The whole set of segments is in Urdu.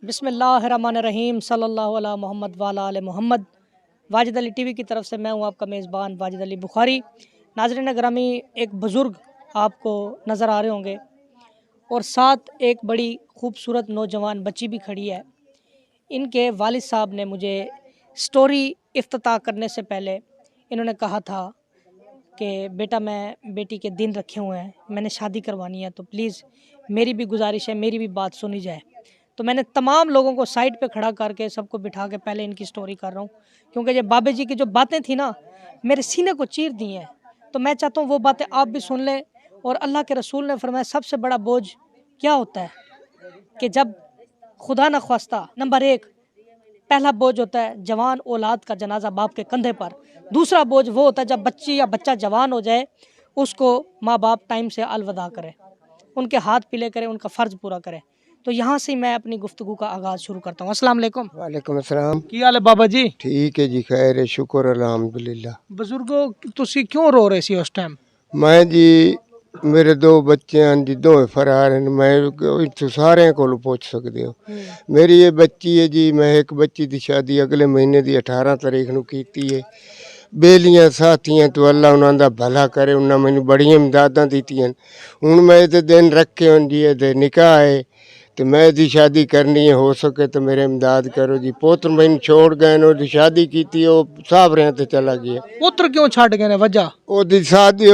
بسم اللہ الرحمن الرحیم صلی اللہ علیہ محمد والا علیہ محمد۔ واجد علی ٹی وی کی طرف سے میں ہوں آپ کا میزبان واجد علی بخاری۔ ناظرین گرامی، ایک بزرگ آپ کو نظر آ رہے ہوں گے اور ساتھ ایک بڑی خوبصورت نوجوان بچی بھی کھڑی ہے۔ ان کے والد صاحب نے مجھے سٹوری افتتاح کرنے سے پہلے انہوں نے کہا تھا کہ بیٹا میں بیٹی کے دن رکھے ہوئے ہیں، میں نے شادی کروانی ہے، تو پلیز میری بھی گزارش ہے، میری بھی بات سنی جائے۔ تو میں نے تمام لوگوں کو سائڈ پہ کھڑا کر کے سب کو بٹھا کے پہلے ان کی سٹوری کر رہا ہوں، کیونکہ یہ بابے جی کی جو باتیں تھیں نا، میرے سینے کو چیر دی ہیں۔ تو میں چاہتا ہوں وہ باتیں آپ بھی سن لیں۔ اور اللہ کے رسول نے فرمایا سب سے بڑا بوجھ کیا ہوتا ہے کہ جب خدا نہ خواستہ، نمبر ایک پہلا بوجھ ہوتا ہے جوان اولاد کا جنازہ باپ کے کندھے پر۔ دوسرا بوجھ وہ ہوتا ہے جب بچی یا بچہ جوان ہو جائے، اس کو ماں باپ ٹائم سے الوداع کرے، ان کے ہاتھ پلے کرے، ان کا فرض پورا کرے۔ تو یہاں سے میں اپنی گفتگو کا آغاز شروع کرتا ہوں۔ السلام علیکم۔ وعلیکم السلام۔ کی حال ہے بابا جی؟ ٹھیک ہے جی، خیر ہے، شکر الحمدللہ۔ بزرگو تسی کیوں رو رہے سی اس ٹائم؟ میں جی میرے دو بچے ہیں جی، دو فرار ہیں، میں سارے کو پوچھ سکتے ہو۔ میری یہ بچی ہے جی، میں ایک بچی دی شادی اگلے مہینے دی 18 تاریخ نو کیتی ہے۔ بیلیاں ساتھیاں تو اللہ انہاں دا بھلا کرے، انہاں مینوں بڑیاں امداداں دتیاں۔ ہن میں تے دن رکھے ہن جی تے نکاح ہے تو میں دی شادی کرنی ہے، ہو سکے تو میرے امداد کرو جی۔ پوتر میں چھوڑ گئے نو دی شادی کیتی، وہ صابریاں تے چلا گیا۔ پوتر کیوں چھاڑ گئے نے؟ وجہ وہ دی شادی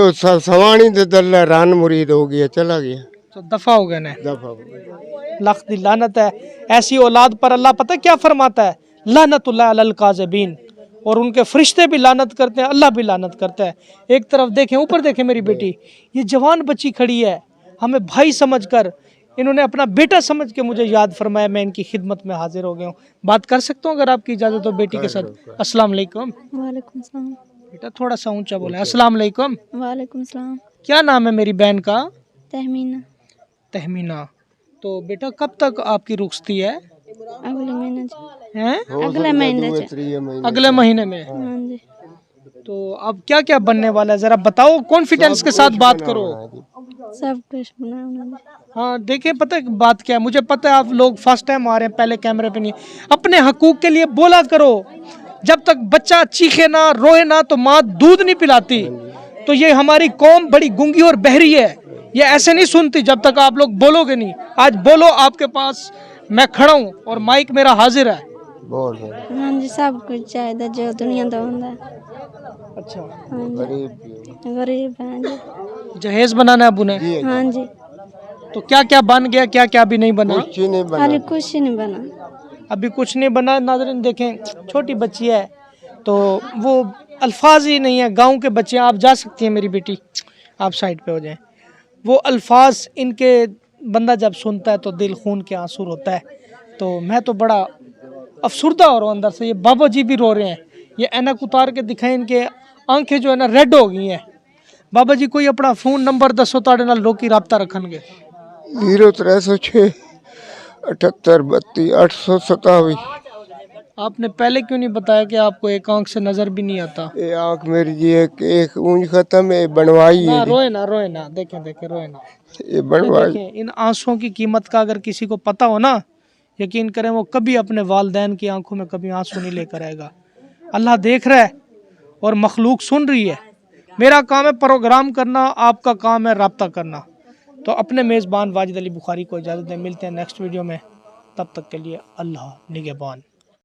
سوانی تے دلہ ران مرید ہو گیا، چلا گیا، تو دفع ہو گئے نے۔ دفع ہو گیا۔ لخ دی لعنت ہے ایسی اولاد پر۔ اللہ پتہ کیا فرماتا ہے؟ لعنت اللہ علی الکاذبین، اور ان کے فرشتے بھی لعنت کرتے ہیں، اللہ بھی لعنت کرتا ہے۔ ایک طرف دیکھیں، اوپر دیکھیں، میری بیٹی یہ جوان بچی کھڑی ہے، ہمیں بھائی سمجھ کر انہوں نے اپنا بیٹا سمجھ کے مجھے یاد فرمایا، میں ان کی خدمت میں حاضر ہو گیا ہوں۔ بات کر سکتا ہوں اگر آپ کی اجازت ہو بیٹی کے ساتھ؟ السلام علیکم۔ وعلیکم السلام۔ بیٹا تھوڑا سا اونچا بولیں۔ السلام علیکم۔ وعلیکم السلام۔ کیا نام ہے میری بہن کا؟ تہمینہ۔ تہمینہ۔ تو بیٹا کب تک آپ کی رخصتی ہے؟ اگلے مہینے جی۔ ہیں؟ اگلے مہینے جی۔ اگلے مہینے میں۔ ہاں جی۔ تو اب کیا کیا بننے والا ہے ذرا بتاؤ، کانفیڈنس کے ساتھ بات کرو۔ سب کچھ بنانا جی۔ ہاں دیکھیں، پتہ ہے بات کیا ہے، مجھے پتہ ہے آپ لوگ فرسٹ ٹائم آ رہے ہیں، پہلے کیمرے پہ نہیں۔ اپنے حقوق کے لیے بولا کرو۔ جب تک بچہ چیخے نہ، روئے نہ، تو ماں دودھ نہیں پلاتی۔ تو یہ ہماری قوم بڑی گنگی اور بہری ہے، یہ ایسے نہیں سنتی جب تک آپ لوگ بولو گے نہیں۔ آج بولو، آپ کے پاس میں کھڑا ہوں اور مائک میرا حاضر ہے۔ ہاں جی، سب کچھ چاہیے جو دنیا دا ہوندا ہے۔ اچھا، ہاں جی، غریب ہیں جی۔ جہیز بنانا ہے ابو نے؟ ہاں جی۔ تو کیا کیا بن گیا، کیا کیا بھی نہیں بنا؟ ابھی کچھ نہیں بنا۔ ابھی کچھ نہیں بنا۔ ناظرین دیکھیں، چھوٹی بچی ہے تو وہ الفاظ ہی نہیں ہے۔ گاؤں کے بچے ہیں، آپ جا سکتی ہیں میری بیٹی، آپ سائڈ پہ ہو جائیں۔ وہ الفاظ ان کے بندہ جب سنتا ہے تو دل خون کے آنسو ہوتا ہے۔ تو میں تو بڑا افسردہ ہو رہا ہوں اندر سے۔ یہ بابا جی بھی رو رہے ہیں، یہ اینک اتار کے دکھائیں، ان کے آنکھیں جو ہے نا ریڈ ہو گئی ہیں۔ بابا جی کوئی اپنا فون نمبر دسو تاڑے نال لوکی رابطہ رکھن گے۔ 0306 78 32 827۔ آپ نے پہلے کیوں نہیں بتایا کہ آپ کو ایک آنکھ سے نظر بھی نہیں آتا؟ یہ آنکھ میری جی ایک اونج ختم ہے، بنوائی ہے نہ جی۔ روئے نہ، روئے نہ، دیکھیں دیکھیں، روئے نہ۔ یہ بنوائی۔ دیکھیں ان آنسوں کی قیمت کا اگر کسی کو پتہ ہو نا، یقین کریں وہ کبھی اپنے والدین کی آنکھوں میں کبھی آنسو نہیں لے کر آئے گا۔ اللہ دیکھ رہا ہے اور مخلوق سن رہی ہے۔ میرا کام ہے پروگرام کرنا، آپ کا کام ہے رابطہ کرنا۔ تو اپنے میزبان واجد علی بخاری کو اجازت دیں، ملتے ہیں نیکسٹ ویڈیو میں، تب تک کے لیے اللہ نگہبان۔